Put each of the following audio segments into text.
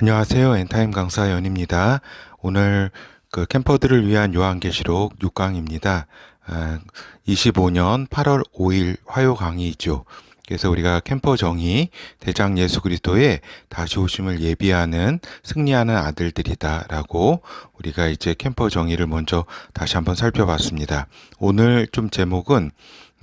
안녕하세요. 엔타임 강사 연입니다. 오늘 캠퍼들을 위한 요한계시록 6강입니다. 25년 8월 5일 화요 강의이죠. 그래서 우리가 캠퍼 정의, 대장 예수 그리스도의 다시 오심을 예비하는 승리하는 아들들이다라고 우리가 이제 캠퍼 정의를 먼저 다시 한번 살펴봤습니다. 오늘 좀 제목은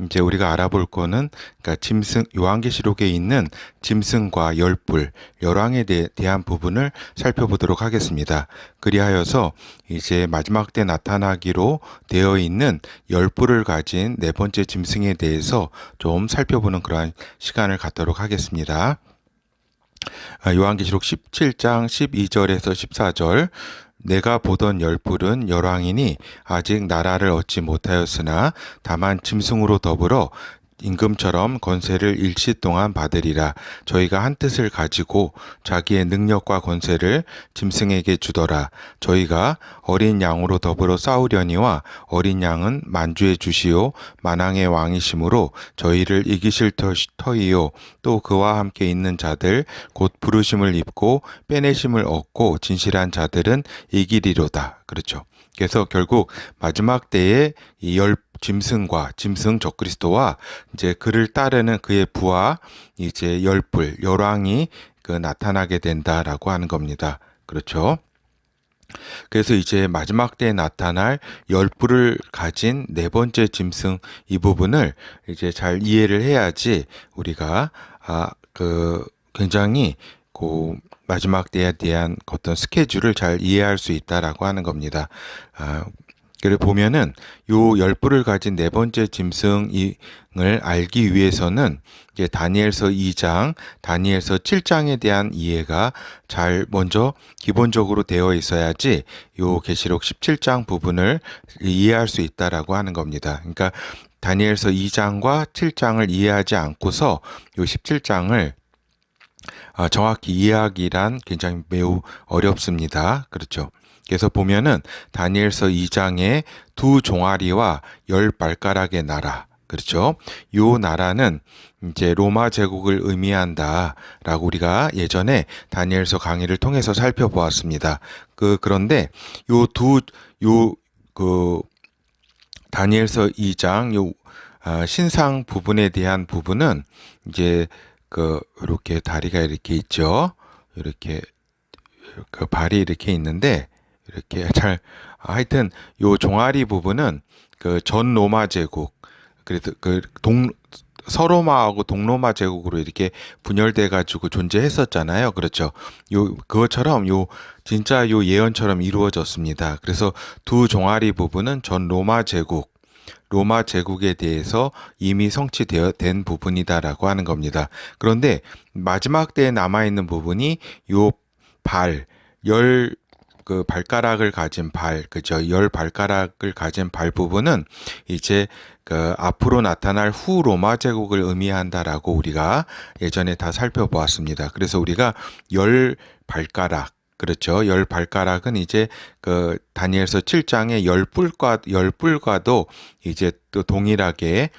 이제 우리가 알아볼 거는 그러니까 짐승 요한계시록에 있는 짐승과 열불, 열왕에 대한 부분을 살펴보도록 하겠습니다. 그리하여서 이제 마지막 때 나타나기로 되어 있는 열불을 가진 네 번째 짐승에 대해서 좀 살펴보는 그러한 시간을 갖도록 하겠습니다. 요한계시록 17장 12절에서 14절 내가 보던 열불은 열왕이니 아직 나라를 얻지 못하였으나 다만 짐승으로 더불어 임금처럼 권세를 일시 동안 받으리라. 저희가 한 뜻을 가지고 자기의 능력과 권세를 짐승에게 주더라. 저희가 어린 양으로 더불어 싸우려니와 어린 양은 만주의 주시오 만왕의 왕이심으로 저희를 이기실 터이요 또 그와 함께 있는 자들 곧 부르심을 입고 빼내심을 얻고 진실한 자들은 이기리로다. 그렇죠. 그래서 결국 마지막 때에 이 짐승과 짐승 적그리스도와 이제 그를 따르는 그의 부하 이제 열불 열왕이 나타나게 된다라고 하는 겁니다. 그렇죠. 그래서 이제 마지막 때에 나타날 열불을 가진 네 번째 짐승 이 부분을 이제 잘 이해를 해야지 우리가 굉장히 마지막 때에 대한 어떤 스케줄을 잘 이해할 수 있다라고 하는 겁니다. 그래 보면은 요 열불을 가진 네 번째 짐승을 알기 위해서는 이제 다니엘서 2장, 다니엘서 7장에 대한 이해가 잘 먼저 기본적으로 되어 있어야지 요 계시록 17장 부분을 이해할 수 있다라고 하는 겁니다. 그러니까 다니엘서 2장과 7장을 이해하지 않고서 요 17장을 정확히 이해하기란 굉장히 매우 어렵습니다. 그렇죠. 그래서 보면은 다니엘서 2장에 두 종아리와 열 발가락의 나라, 그렇죠. 요 나라는 이제 로마 제국을 의미한다라고 우리가 예전에 다니엘서 강의를 통해서 살펴보았습니다. 그런데 다니엘서 2장 신상 부분에 대한 부분은 이제 이렇게 다리가 이렇게 있죠. 이렇게 발이 이렇게 있는데 이렇게 하여튼 요 종아리 부분은 전 로마 제국 그래서 서로마하고 동로마 제국으로 이렇게 분열돼 가지고 존재했었잖아요. 그렇죠. 그것처럼 진짜 예언처럼 이루어졌습니다. 그래서 두 종아리 부분은 전 로마 제국에 대해서 이미 성취된 부분이다라고 하는 겁니다. 그런데 마지막 때에 남아있는 부분이 발가락을 가진 그죠? 열 발가락을 가진 발 부분은 이제 앞으로 나타날 후 로마 제국을 의미한다라고 우리가 예전에 다 살펴보았습니다. 그래서 우리가 열 발가락 그렇죠. 열 발가락은 이제 다니엘서 7장의 열뿔과도 이제 또 동일하게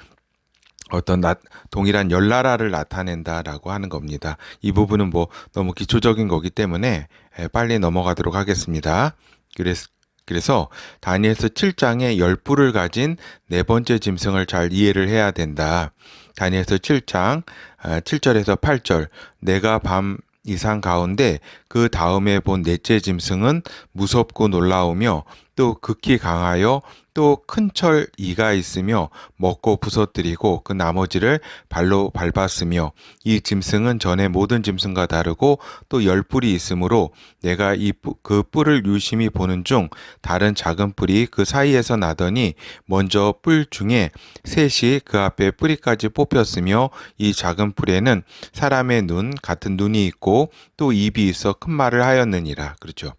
동일한 열나라를 나타낸다라고 하는 겁니다. 이 부분은 너무 기초적인 거기 때문에 빨리 넘어가도록 하겠습니다. 그래서 다니엘서 7장의 열뿔을 가진 네 번째 짐승을 잘 이해를 해야 된다. 다니엘서 7장 7절에서 8절 내가 밤 이상 가운데 그 다음에 본 넷째 짐승은 무섭고 놀라우며 또 극히 강하여 또 큰 철 이가 있으며 먹고 부서뜨리고 그 나머지를 발로 밟았으며 이 짐승은 전에 모든 짐승과 다르고 또 열 뿔이 있으므로 내가 그 뿔을 유심히 보는 중 다른 작은 뿔이 그 사이에서 나더니 먼저 뿔 중에 셋이 그 앞에 뿌리까지 뽑혔으며 이 작은 뿔에는 사람의 눈 같은 눈이 있고 또 입이 있어 큰 말을 하였느니라. 그렇죠.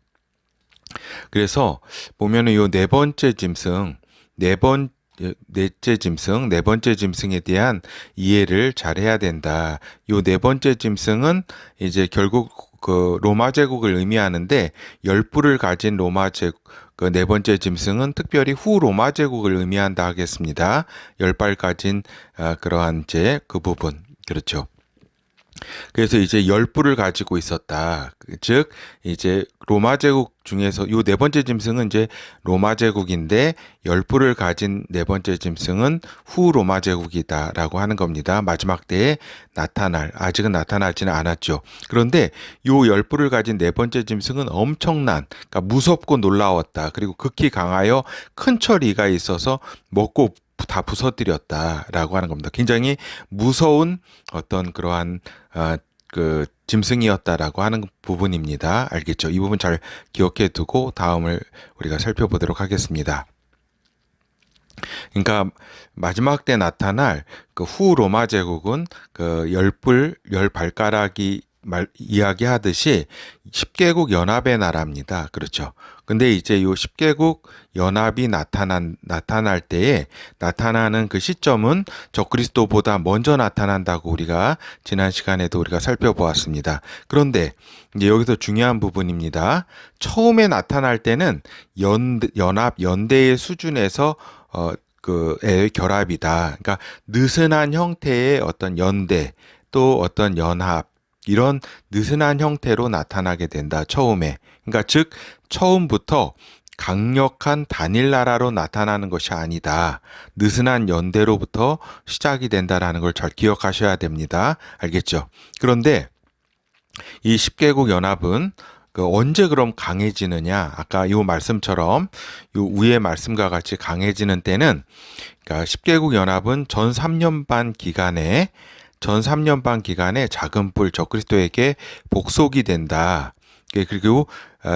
그래서 보면은 요 네 번째 짐승, 넷째 짐승, 네 번째 짐승에 대한 이해를 잘 해야 된다. 요 네 번째 짐승은 이제 결국 로마 제국을 의미하는데 열뿔을 가진 로마 제국, 네 번째 짐승은 특별히 후 로마 제국을 의미한다 하겠습니다. 열발 가진 그러한 그 부분. 그렇죠. 그래서 이제 열부를 가지고 있었다. 즉 이제 로마 제국 중에서 요 네 번째 짐승은 이제 로마 제국인데 열부를 가진 네 번째 짐승은 후 로마 제국이다라고 하는 겁니다. 마지막 때에 아직은 나타나지는 않았죠. 그런데 요 열부를 가진 네 번째 짐승은 엄청난, 그러니까 무섭고 놀라웠다. 그리고 극히 강하여 큰 처리가 있어서 먹고 다 부서뜨렸다라고 하는 겁니다. 굉장히 무서운 어떤 그러한 그 짐승이었다라고 하는 부분입니다. 알겠죠? 이 부분 잘 기억해 두고 다음을 우리가 살펴보도록 하겠습니다. 그러니까 마지막 때 나타날 그 후 로마 제국은 그 열 발가락이 이야기하듯이 10개국 연합의 나라입니다. 그렇죠. 근데 이제 요 10개국 연합이 나타날 때에 나타나는 그 시점은 적그리스도보다 먼저 나타난다고 우리가 지난 시간에도 우리가 살펴보았습니다. 그런데 이제 여기서 중요한 부분입니다. 처음에 나타날 때는 연대의 수준에서 그의 결합이다. 그러니까 느슨한 형태의 어떤 연대 또 어떤 연합 이런 느슨한 형태로 나타나게 된다. 처음에. 그러니까 즉 처음부터 강력한 단일 나라로 나타나는 것이 아니다. 느슨한 연대로부터 시작이 된다라는 걸 잘 기억하셔야 됩니다. 알겠죠? 그런데 이 10개국 연합은 언제 그럼 강해지느냐? 아까 요 말씀처럼 요 위의 말씀과 같이 강해지는 때는 그러니까 10개국 연합은 전 3년 반 기간에 작은 뿔 적그리스도에게 복속이 된다. 그리고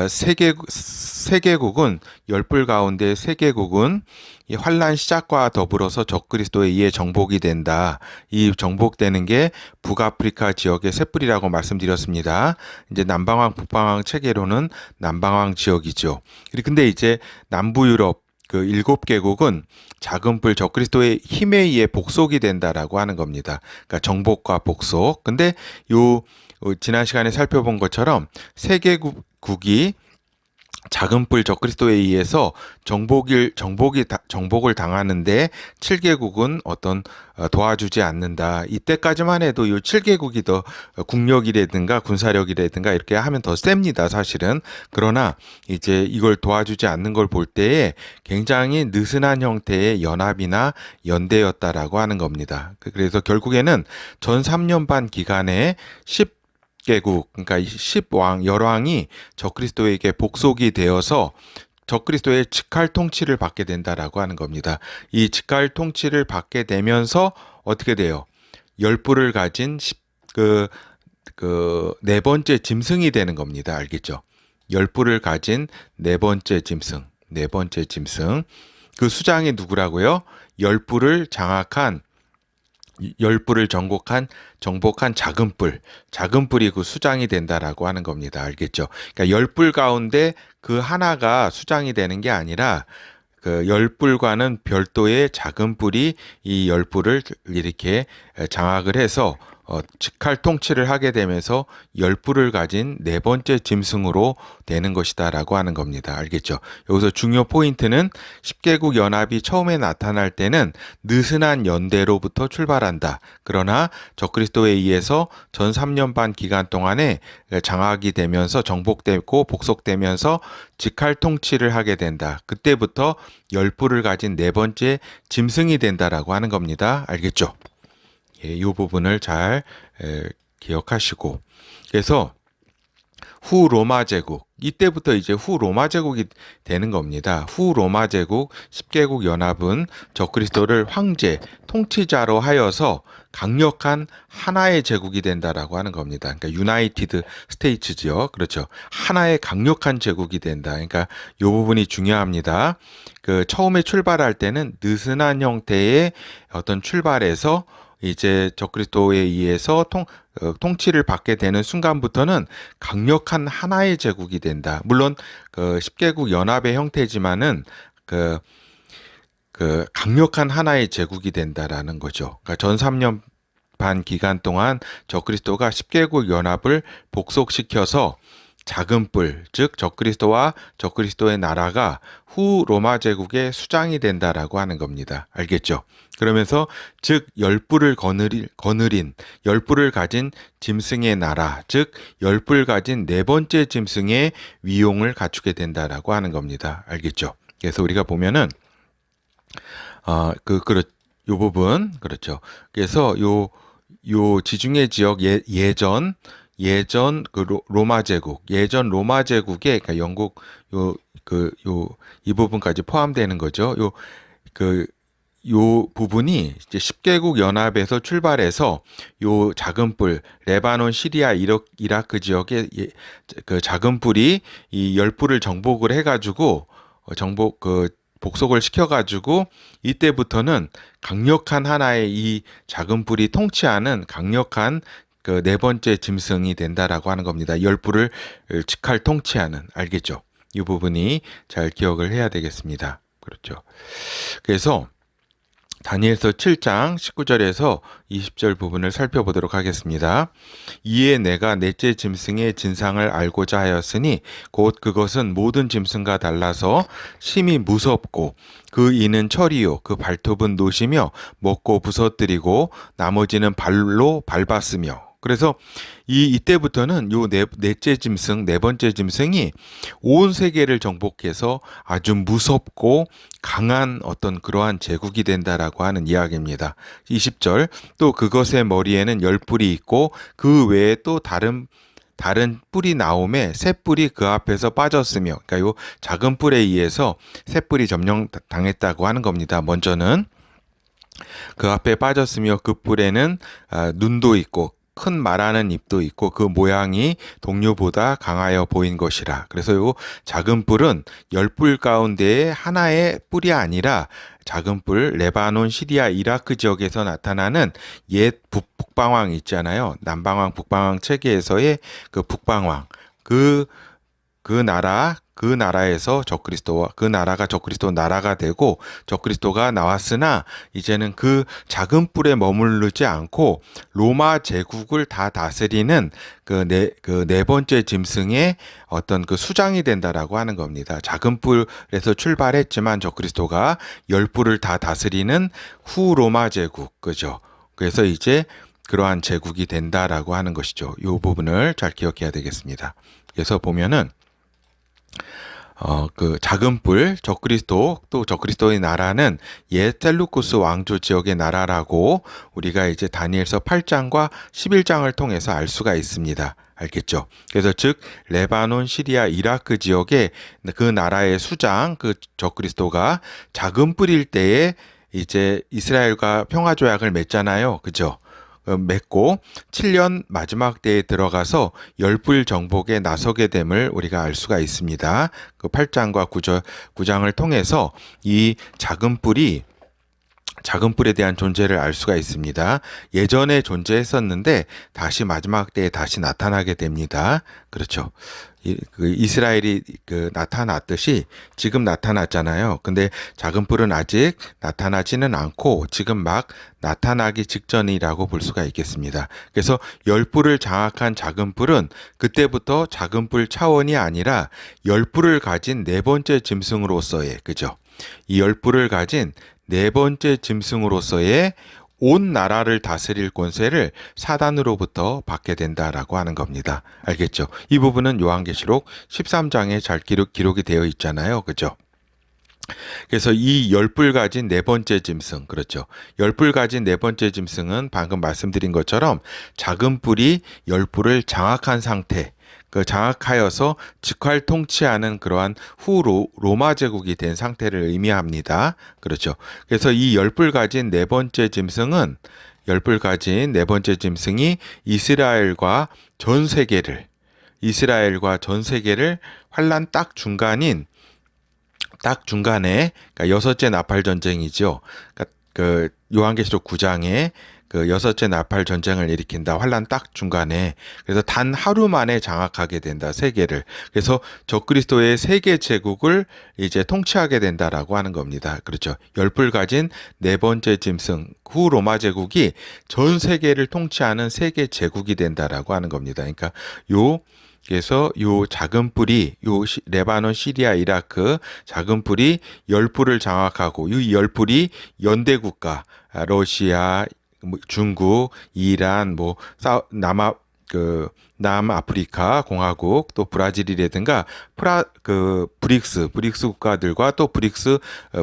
세계국은 열뿔 가운데 세계국은 이 환란 시작과 더불어서 적그리스도에 의해 정복이 된다. 이 정복되는 게 북아프리카 지역의 셋뿔이라고 말씀드렸습니다. 이제 남방왕, 북방왕 체계로는 남방왕 지역이죠. 근데 이제 남부 유럽 그 7개국은 작은 뿔 적그리스도의 힘에 의해 복속이 된다라고 하는 겁니다. 그러니까 정복과 복속. 근데 지난 시간에 살펴본 것처럼 세계국이 작은 뿔 적그리스도에 의해서 정복을 당하는데 7개국은 도와주지 않는다. 이때까지만 해도 이 7개국이 더 국력이라든가 군사력이라든가 이렇게 하면 더 셉니다, 사실은. 그러나 이제 이걸 도와주지 않는 걸 볼 때에 굉장히 느슨한 형태의 연합이나 연대였다라고 하는 겁니다. 그래서 결국에는 전 3년 반 기간에 10개국, 그러니까 열왕이 적그리스도에게 복속이 되어서 적그리스도의 직할 통치를 받게 된다라고 하는 겁니다. 이 직할 통치를 받게 되면서 어떻게 돼요? 열뿔을 가진 네 번째 짐승이 되는 겁니다. 알겠죠? 열뿔을 가진 네 번째 짐승. 그 수장이 누구라고요? 열뿔을 정복한 작은 뿔이 그 수장이 된다라고 하는 겁니다. 알겠죠? 그러니까 열뿔 가운데 그 하나가 수장이 되는 게 아니라 그 열뿔과는 별도의 작은 뿔이 이 열뿔을 이렇게 장악을 해서 직할 통치를 하게 되면서 열뿔을 가진 네 번째 짐승으로 되는 것이다라고 하는 겁니다. 알겠죠? 여기서 중요 포인트는 10개국 연합이 처음에 나타날 때는 느슨한 연대로부터 출발한다. 그러나 적그리스도에 의해서 전 3년 반 기간 동안에 장악이 되면서 정복되고 복속되면서 직할 통치를 하게 된다. 그때부터 열뿔을 가진 네 번째 짐승이 된다라고 하는 겁니다. 알겠죠? 이 부분을 잘 기억하시고, 그래서 후 로마 제국, 이때부터 이제 후 로마 제국이 되는 겁니다. 후 로마 제국 10개국 연합은 적그리스도를 황제, 통치자로 하여서 강력한 하나의 제국이 된다라고 하는 겁니다. 그러니까 유나이티드 스테이츠지요. 그렇죠. 하나의 강력한 제국이 된다. 그러니까 이 부분이 중요합니다. 처음에 출발할 때는 느슨한 형태의 어떤 출발에서 이제 적그리스도에 의해서 통치를 받게 되는 순간부터는 강력한 하나의 제국이 된다. 물론 10개국 연합의 형태지만은 강력한 하나의 제국이 된다라는 거죠. 그러니까 전 3년 반 기간 동안 적그리스도가 10개국 연합을 복속시켜서 작은 뿔, 즉 적그리스도와 적그리스도의 나라가 후 로마 제국의 수장이 된다라고 하는 겁니다. 알겠죠? 그러면서 즉 열뿔을 거느린 열뿔을 가진 짐승의 나라, 즉 열뿔 가진 네 번째 짐승의 위용을 갖추게 된다라고 하는 겁니다. 알겠죠? 그래서 우리가 보면은 요 부분 그렇죠. 그래서 요 지중해 지역 예전 로마 제국, 예전 로마 제국의 그러니까 영국 이 부분까지 포함되는 거죠. 요 부분이 이제 10개국 연합에서 출발해서 요 작은 뿔, 레바논, 시리아, 이라크 지역의 그 작은 뿔이 이 열뿔을 정복을 해가지고 복속을 시켜가지고 이때부터는 강력한 하나의 이 작은 뿔이 통치하는 강력한 그 네 번째 짐승이 된다라고 하는 겁니다. 열뿔을 직할 통치하는, 알겠죠? 이 부분이 잘 기억을 해야 되겠습니다. 그렇죠. 그래서 다니엘서 7장 19절에서 20절 부분을 살펴보도록 하겠습니다. 이에 내가 넷째 짐승의 진상을 알고자 하였으니 곧 그것은 모든 짐승과 달라서 심히 무섭고 그 이는 철이요 그 발톱은 노시며 먹고 부서뜨리고 나머지는 발로 밟았으며. 그래서 이때부터는 요 넷째 짐승, 네 번째 짐승이 온 세계를 정복해서 아주 무섭고 강한 어떤 그러한 제국이 된다라고 하는 이야기입니다. 20절 또 그것의 머리에는 열 뿔이 있고 그 외에 또 다른 뿔이 나오매 새 뿔이 그 앞에서 빠졌으며, 그러니까 요 작은 뿔에 의해서 새 뿔이 점령당했다고 하는 겁니다. 먼저는 그 앞에 빠졌으며 그 뿔에는 눈도 있고 큰 말하는 입도 있고 그 모양이 동류보다 강하여 보인 것이라. 그래서 요 작은 뿔은 열 뿔 가운데의 하나의 뿔이 아니라 작은 뿔, 레바논, 시리아, 이라크 지역에서 나타나는 옛 북방왕 있잖아요. 남방왕, 북방왕 체계에서의 그 북방왕, 그 나라에서 그 나라가 적그리스도 나라가 되고 적그리스도가 나왔으나 이제는 그 작은 뿔에 머무르지 않고 로마 제국을 다 다스리는 그 네 번째 짐승의 어떤 그 수장이 된다라고 하는 겁니다. 작은 뿔에서 출발했지만 적그리스도가 열 뿔을 다 다스리는 후 로마 제국, 그죠? 그래서 이제 그러한 제국이 된다라고 하는 것이죠. 이 부분을 잘 기억해야 되겠습니다. 그래서 보면은 그 작은 뿔, 적그리스도, 또 적그리스도의 나라는 옛 셀루쿠스 왕조 지역의 나라라고 우리가 이제 다니엘서 8장과 11장을 통해서 알 수가 있습니다. 알겠죠? 그래서 즉 레바논, 시리아, 이라크 지역의 그 나라의 수장, 그 적그리스도가 작은 뿔일 때에 이제 이스라엘과 평화조약을 맺잖아요. 그죠? 맺고 7년 마지막 때에 들어가서 열불 정복에 나서게 됨을 우리가 알 수가 있습니다. 그 8장과 9장을 통해서 이 작은 뿔에 대한 존재를 알 수가 있습니다. 예전에 존재했었는데 다시 마지막 때에 다시 나타나게 됩니다. 그렇죠. 이스라엘이 나타났듯이 지금 나타났잖아요. 근데 작은 뿔은 아직 나타나지는 않고 지금 막 나타나기 직전이라고 볼 수가 있겠습니다. 그래서 열 뿔을 장악한 작은 뿔은 그때부터 작은 뿔 차원이 아니라 열 뿔을 가진 네 번째 짐승으로서의, 그죠? 이 열 뿔을 가진 네 번째 짐승으로서의 온 나라를 다스릴 권세를 사단으로부터 받게 된다라고 하는 겁니다. 알겠죠? 이 부분은 요한계시록 13장에 잘 기록이 되어 있잖아요. 그죠? 그래서 이 열뿔 가진 네 번째 짐승, 그렇죠? 열뿔 가진 네 번째 짐승은 방금 말씀드린 것처럼 작은 뿔이 열뿔을 장악한 상태, 장악하여서 직활 통치하는 그러한 후 로마 제국이 된 상태를 의미합니다. 그렇죠. 그래서 이 열뿔 가진 네 번째 짐승은 이스라엘과 전 세계를 환란 딱 중간에 그러니까 여섯째 나팔 전쟁이죠. 그러니까 요한계시록 9장에 그 여섯째 나팔 전쟁을 일으킨다. 환란 딱 중간에. 그래서 단 하루 만에 장악하게 된다. 세계를. 그래서 적그리스도의 세계 제국을 이제 통치하게 된다라고 하는 겁니다. 그렇죠. 열뿔 가진 네 번째 짐승 후 로마 제국이 전 세계를 통치하는 세계 제국이 된다라고 하는 겁니다. 그러니까 그래서 요 작은 뿔이 레바논, 시리아, 이라크 작은 뿔이 열 뿔을 장악하고 이 열 뿔이 연대 국가 러시아, 중국, 이란, 남아프리카 공화국 또 브라질이라든가 브릭스 국가들과 또 브릭스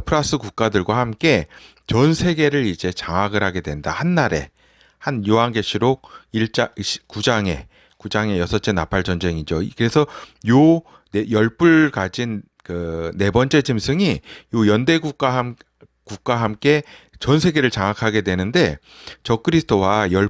플러스 국가들과 함께 전 세계를 이제 장악을 하게 된다. 한날에 한 요한계시록 9장의 여섯째 나팔 전쟁이죠. 그래서 요 열불 가진 그 네 번째 짐승이 요 연대 국가와 함께 전 세계를 장악하게 되는데 적그리스도와 요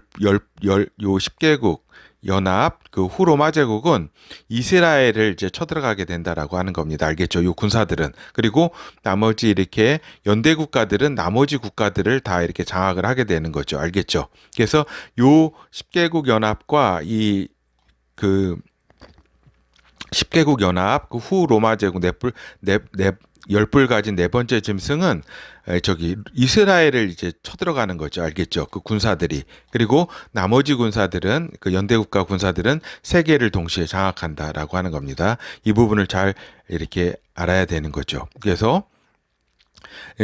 10개국 연합 그 후로마 제국은 이스라엘을 이제 쳐들어가게 된다라고 하는 겁니다. 알겠죠? 요 군사들은. 그리고 나머지 이렇게 연대 국가들은 나머지 국가들을 다 이렇게 장악을 하게 되는 거죠. 알겠죠? 그래서 요 10개국 연합과 그 10개국 연합 그 후 로마 제국 열불 가진 네 번째 짐승은 이스라엘을 이제 쳐들어가는 거죠. 알겠죠? 그 군사들이. 그리고 나머지 군사들은 그 연대국가 군사들은 세계를 동시에 장악한다라고 하는 겁니다. 이 부분을 잘 이렇게 알아야 되는 거죠. 그래서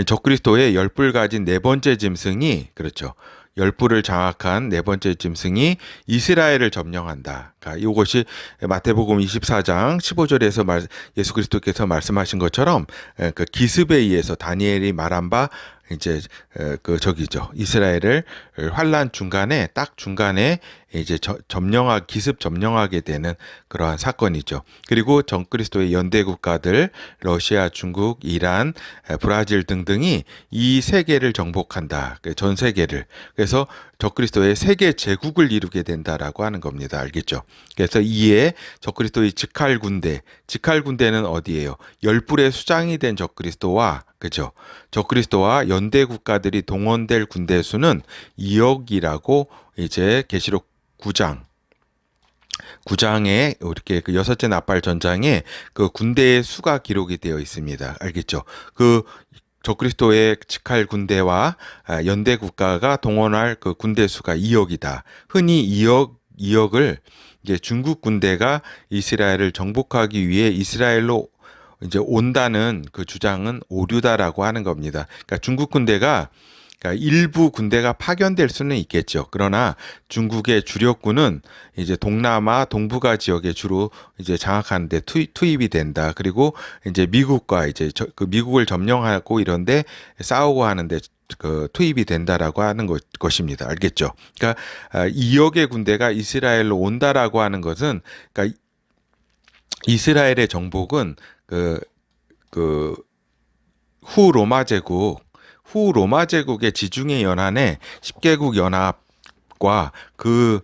적그리스도의 열불 가진 네 번째 짐승이 그렇죠. 열불을 장악한 네 번째 짐승이 이스라엘을 점령한다. 그러니까 이것이 마태복음 24장 15절에서 예수 그리스도께서 말씀하신 것처럼 그 기습에 의해서 다니엘이 말한 바 이제 이스라엘을 환란 중간에 딱 중간에 이제 기습 점령하게 되는 그러한 사건이죠. 그리고 적그리스도의 연대 국가들 러시아, 중국, 이란, 브라질 등등이 이 세계를 정복한다. 전 세계를. 그래서 적그리스도의 세계 제국을 이루게 된다라고 하는 겁니다. 알겠죠? 그래서 이에 적그리스도의 직할군대는 어디예요? 열불의 수장이 된 적그리스도와 그죠? 적그리스도와 연대 국가들이 동원될 군대 수는 2억이라고 이제 계시록 9장에 이렇게 그 여섯째 나팔 전장에 그 군대의 수가 기록이 되어 있습니다. 알겠죠? 그 적그리스도의 직할 군대와 연대 국가가 동원할 그 군대 수가 2억이다. 흔히 2억을 이제 중국 군대가 이스라엘을 정복하기 위해 이스라엘로 이제 온다는 그 주장은 오류다라고 하는 겁니다. 그러니까 중국 군대가 일부 군대가 파견될 수는 있겠죠. 그러나 중국의 주력군은 이제 동남아 동북아 지역에 주로 이제 장악하는데 투입이 된다. 그리고 이제 미국과 이제 그 미국을 점령하고 이런데 싸우고 하는데 그 투입이 된다라고 하는 것입니다. 알겠죠? 그러니까 2억의 군대가 이스라엘로 온다라고 하는 것은 그러니까 이스라엘의 정복은 후 로마 제국의 지중해 연안에 10개국 연합과 그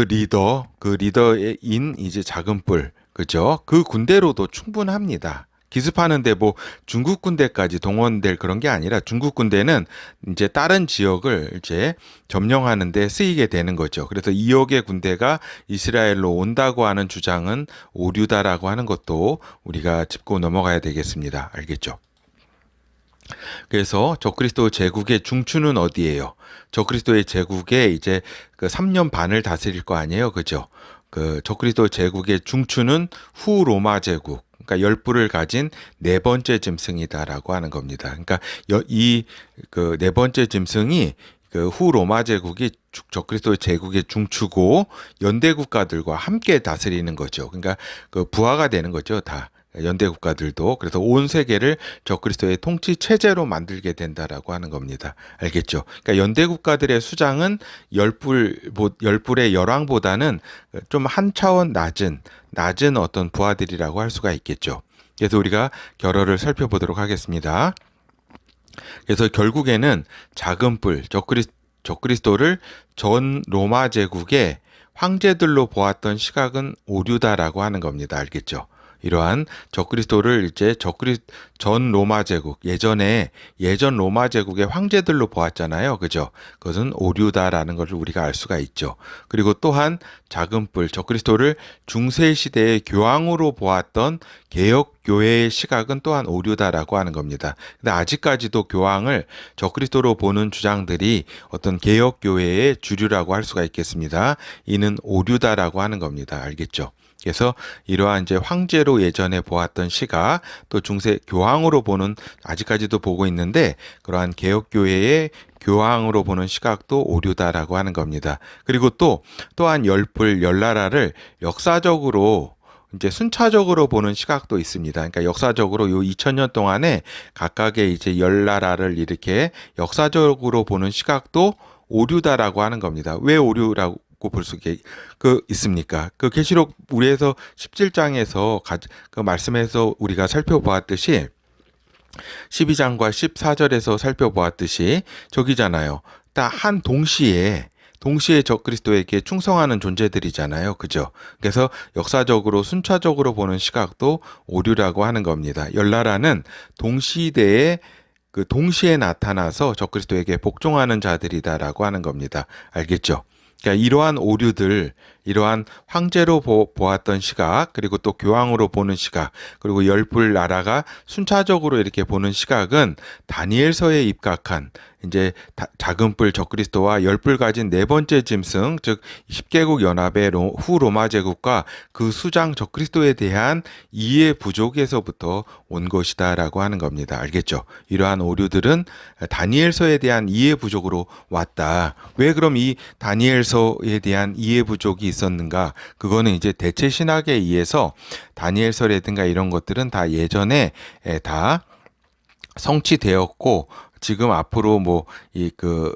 리더인 이제 작은 뿔, 그죠? 그 군대로도 충분합니다. 기습하는데 뭐 중국 군대까지 동원될 그런 게 아니라 중국 군대는 이제 다른 지역을 이제 점령하는데 쓰이게 되는 거죠. 그래서 2억의 군대가 이스라엘로 온다고 하는 주장은 오류다라고 하는 것도 우리가 짚고 넘어가야 되겠습니다. 알겠죠? 그래서 적그리스도 제국의 중추는 어디예요? 적그리스도의 제국에 이제 그 3년 반을 다스릴 거 아니에요, 그죠? 그 적그리스도 제국의 중추는 후 로마 제국, 그러니까 열불을 가진 네 번째 짐승이다라고 하는 겁니다. 그러니까 이 그 네 번째 짐승이 그 후 로마 제국이 적그리스도 제국의 중추고 연대 국가들과 함께 다스리는 거죠. 그러니까 그 부하가 되는 거죠, 다. 연대 국가들도. 그래서 온 세계를 적그리스도의 통치 체제로 만들게 된다라고 하는 겁니다. 알겠죠? 그러니까 연대 국가들의 수장은 열불의 열왕보다는 좀 한 차원 낮은 어떤 부하들이라고 할 수가 있겠죠. 그래서 우리가 결어를 살펴보도록 하겠습니다. 그래서 결국에는 작은 뿔 적그리스도를 전 로마 제국의 황제들로 보았던 시각은 오류다라고 하는 겁니다. 알겠죠? 이러한 적그리스도를 이제 전 로마 제국, 예전 로마 제국의 황제들로 보았잖아요. 그죠? 그것은 오류다라는 것을 우리가 알 수가 있죠. 그리고 또한 작은 뿔, 적그리스도를 중세 시대의 교황으로 보았던 개혁 교회의 시각은 또한 오류다라고 하는 겁니다. 근데 아직까지도 교황을 적그리스도로 보는 주장들이 어떤 개혁 교회의 주류라고 할 수가 있겠습니다. 이는 오류다라고 하는 겁니다. 알겠죠? 그래서 이러한 이제 황제로 예전에 보았던 시각, 또 중세 교황으로 보는, 아직까지도 보고 있는데 그러한 개혁교회의 교황으로 보는 시각도 오류다라고 하는 겁니다. 그리고 또한 열불, 열나라를 역사적으로 이제 순차적으로 보는 시각도 있습니다. 그러니까 역사적으로 요 2000년 동안에 각각의 이제 열나라를 이렇게 역사적으로 보는 시각도 오류다라고 하는 겁니다. 왜 오류라고 볼 수 있습니까? 그 계시록 우리에서 17장에서 그 말씀에서 우리가 살펴보았듯이 12장과 14절에서 살펴보았듯이 저기잖아요. 딱 한 동시에 적그리스도에게 충성하는 존재들이잖아요. 그죠? 그래서 역사적으로 순차적으로 보는 시각도 오류라고 하는 겁니다. 열나라는 동시에 나타나서 적그리스도에게 복종하는 자들이다라고 하는 겁니다. 알겠죠? 그러니까 이러한 오류들, 이러한 황제로 보았던 시각, 그리고 또 교황으로 보는 시각, 그리고 열불 나라가 순차적으로 이렇게 보는 시각은 다니엘서에 입각한 이제 작은 뿔 적그리스도와 열뿔 가진 네 번째 짐승, 즉 10개국 연합의 후 로마 제국과 그 수장 적그리스도에 대한 이해 부족에서부터 온 것이다라고 하는 겁니다. 알겠죠? 이러한 오류들은 다니엘서에 대한 이해 부족으로 왔다. 왜 그럼 이 다니엘서에 대한 이해 부족이 있었는가? 그거는 이제 대체 신학에 의해서 다니엘서라든가 이런 것들은 다 예전에 다 성취되었고, 지금 앞으로 그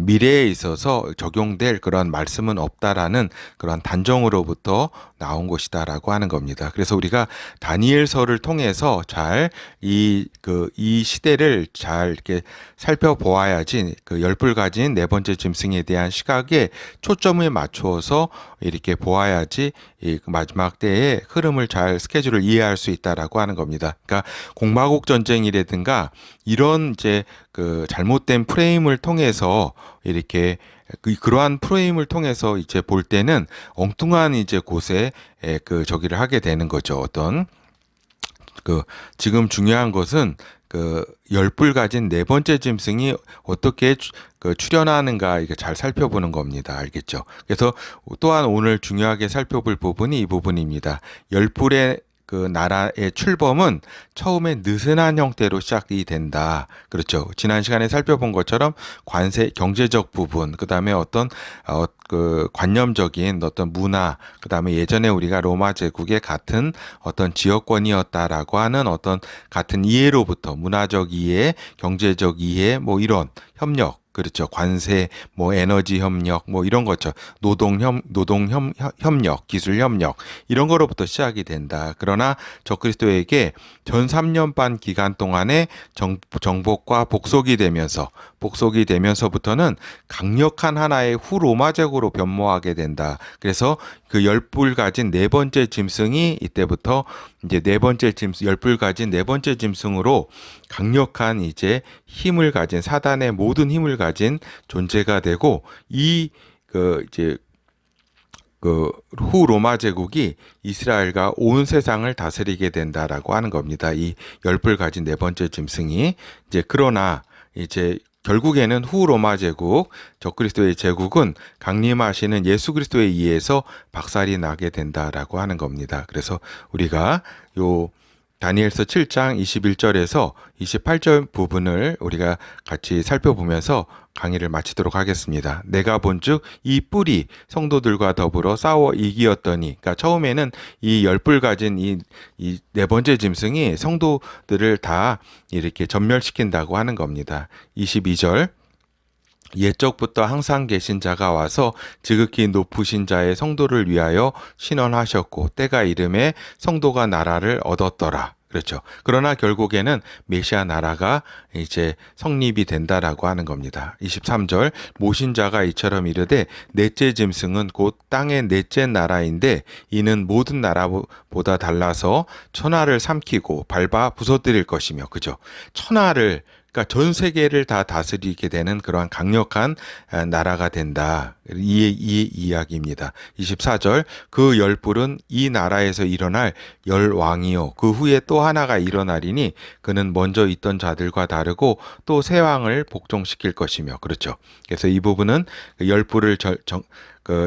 미래에 있어서 적용될 그런 말씀은 없다라는 그런 단정으로부터 나온 것이다라고 하는 겁니다. 그래서 우리가 다니엘서를 통해서 잘 이 시대를 잘 이렇게 살펴보아야지 그 열불 가진 네 번째 짐승에 대한 시각에 초점을 맞추어서 이렇게 보아야지 이 마지막 때의 흐름을 잘 스케줄을 이해할 수 있다라고 하는 겁니다. 그러니까 공마국 전쟁이라든가 이런 이제 그 잘못된 프레임을 통해서 이렇게 그러한 프레임을 통해서 이제 볼 때는 엉뚱한 이제 곳에 저기를 하게 되는 거죠. 어떤 지금 중요한 것은 그 열불 가진 네 번째 짐승이 어떻게 출현하는가 이게 잘 살펴보는 겁니다. 알겠죠? 그래서 또한 오늘 중요하게 살펴볼 부분이 이 부분입니다. 열불의 그 나라의 출범은 처음에 느슨한 형태로 시작이 된다. 그렇죠. 지난 시간에 살펴본 것처럼 관세, 경제적 부분, 그 다음에 어떤 그 관념적인 어떤 문화, 그 다음에 예전에 우리가 로마 제국의 같은 어떤 지역권이었다라고 하는 어떤 같은 이해로부터 문화적 이해, 경제적 이해, 뭐 이런 협력, 그렇죠. 관세, 뭐 에너지 협력, 뭐 이런 거죠. 노동 협력, 기술 협력 이런 거로부터 시작이 된다. 그러나 적그리스도에게 전 3년 반 기간 동안에 정복과 복속이 되면서부터는 강력한 하나의 후 로마 제국으로 변모하게 된다. 그래서 그 열불 가진 네 번째 짐승이 이때부터 이제 열불 가진 네 번째 짐승으로 강력한 이제 힘을 가진 사단의 모든 힘을 가진 존재가 되고 후 로마 제국이 이스라엘과 온 세상을 다스리게 된다라고 하는 겁니다. 이 열불 가진 네 번째 짐승이 그러나 결국에는 후 로마 제국, 적그리스도의 제국은 강림하시는 예수 그리스도에 의해서 박살이 나게 된다라고 하는 겁니다. 그래서 우리가 다니엘서 7장 21절에서 28절 부분을 우리가 같이 살펴보면서 강의를 마치도록 하겠습니다. 내가 본즉 이 뿔이 성도들과 더불어 싸워 이기었더니, 그러니까 처음에는 이 열뿔 가진 이 네 번째 짐승이 성도들을 다 이렇게 전멸시킨다고 하는 겁니다. 22절 옛적부터 항상 계신 자가 와서 지극히 높으신 자의 성도를 위하여 신원하셨고 때가 이름에 성도가 나라를 얻었더라. 그렇죠. 그러나 결국에는 메시아 나라가 이제 성립이 된다라고 하는 겁니다. 23절 모신 자가 이처럼 이르되 넷째 짐승은 곧 땅의 넷째 나라인데 이는 모든 나라보다 달라서 천하를 삼키고 밟아 부서뜨릴 것이며 그죠. 천하를 그러니까 전 세계를 다 다스리게 되는 그러한 강력한 나라가 된다. 이 이야기입니다. 24절 그 열불은 이 나라에서 일어날 열왕이요 그 후에 또 하나가 일어나리니 그는 먼저 있던 자들과 다르고 또 새 왕을 복종시킬 것이며 그렇죠. 그래서 이 부분은 열불을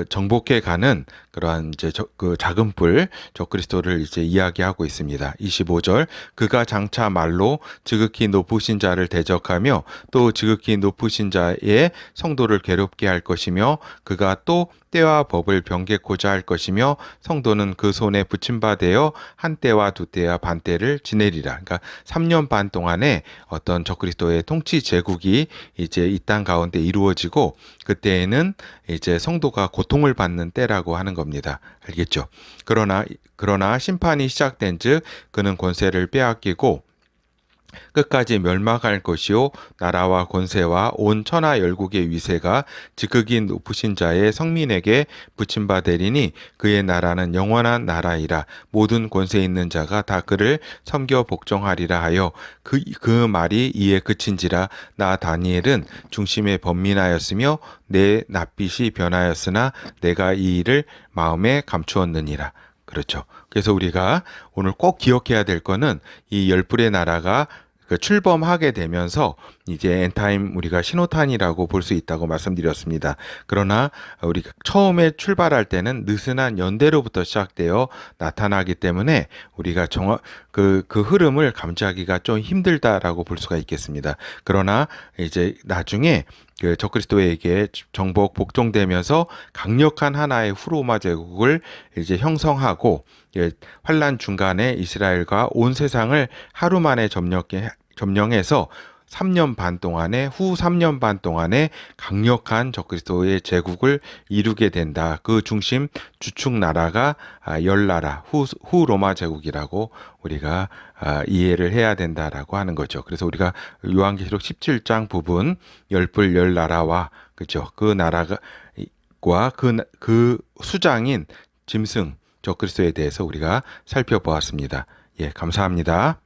정복해 가는 그러한 이제 그 작은 뿔 적그리스도를 이제 이야기하고 있습니다. 25절 그가 장차 말로 지극히 높으신 자를 대적하며 또 지극히 높으신 자의 성도를 괴롭게 할 것이며 그가 또 때와 법을 변개코자 할 것이며 성도는 그 손에 붙임바되어 한 때와 두 때와 반 때를 지내리라. 그러니까 3년 반 동안에 어떤 적그리스도의 통치 제국이 이제 이 땅 가운데 이루어지고 그때에는 이제 성도가 고통을 받는 때라고 하는 겁니다. 알겠죠? 그러나 심판이 시작된즉 그는 권세를 빼앗기고 끝까지 멸망할 것이요 나라와 권세와 온 천하 열국의 위세가 지극히 높으신 자의 성민에게 붙임바 되리니 그의 나라는 영원한 나라이라 모든 권세 있는 자가 다 그를 섬겨 복종하리라 하여 그 말이 이에 그친지라 나 다니엘은 중심에 번민하였으며 내 낯빛이 변하였으나 내가 이 일을 마음에 감추었느니라. 그렇죠. 그래서 우리가 오늘 꼭 기억해야 될 거는 이 열불의 나라가 출범하게 되면서 이제 엔타임 우리가 신호탄이라고 볼 수 있다고 말씀드렸습니다. 그러나 우리가 처음에 출발할 때는 느슨한 연대로부터 시작되어 나타나기 때문에 우리가 그 흐름을 감지하기가 좀 힘들다라고 볼 수가 있겠습니다. 그러나 이제 나중에 그 적그리스도에게 정복 복종되면서 강력한 하나의 후로마 제국을 이제 형성하고 환란 중간에 이스라엘과 온 세상을 하루 만에 점령해서 3년 반 동안에 후 3년 반 동안에 강력한 적그리스도의 제국을 이루게 된다. 그 중심 주축 나라가 열나라 후 로마 제국이라고 우리가 이해를 해야 된다라고 하는 거죠. 그래서 우리가 요한계시록 17장 부분 열불 열나라와 그죠? 그 나라가 그 수장인 짐승 적그리스도에 대해서 우리가 살펴보았습니다. 예, 감사합니다.